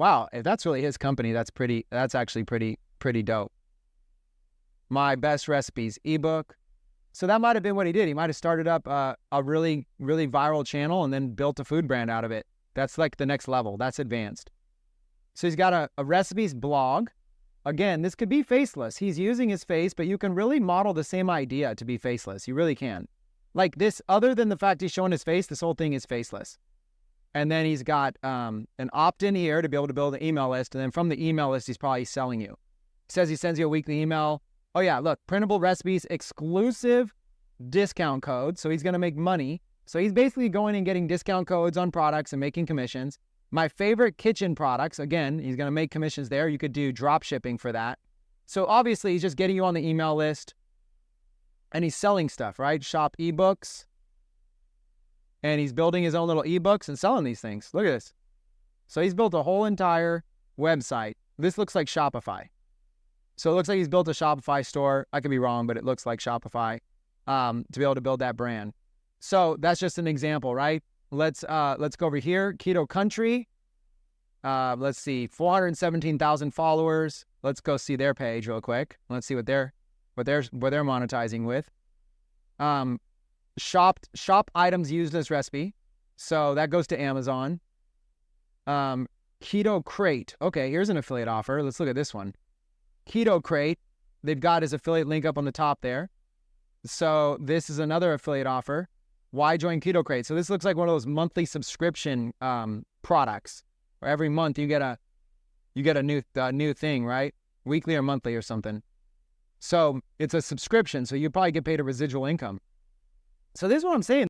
Wow, if that's really his company, that's actually pretty dope. My best recipes ebook. So that might have been what he did. He might have started up a really, really viral channel and then built a food brand out of it. That's like the next level. That's advanced. So he's got a recipes blog. Again, this could be faceless. He's using his face, but you can really model the same idea to be faceless. You really can. Like this, other than the fact he's showing his face, this whole thing is faceless. And then he's got an opt-in here to be able to build an email list. And then from the email list, he's probably selling you. He says he sends you a weekly email. Oh yeah, look, printable recipes, exclusive discount codes. So he's going to make money. So he's basically going and getting discount codes on products and making commissions. My favorite kitchen products, again, he's going to make commissions there. You could do drop shipping for that. So obviously he's just getting you on the email list and he's selling stuff, right? Shop ebooks. And he's building his own little ebooks and selling these things. Look at this. So he's built a whole entire website. This looks like Shopify. So it looks like he's built a Shopify store. I could be wrong, but it looks like Shopify to be able to build that brand. So that's just an example, right? Let's go over here. Keto Country. Let's see, 417,000 followers. Let's go see their page real quick. Let's see what they're monetizing with. Shop items used in this recipe. So that goes to Amazon. Keto Crate. Okay, here's an affiliate offer. Let's look at this one. Keto Crate. They've got his affiliate link up on the top there. So this is another affiliate offer. Why join Keto Crate? So this looks like one of those monthly subscription products, where every month you get a new thing, right? Weekly or monthly or something. So it's a subscription. So you probably get paid a residual income. So this is what I'm saying.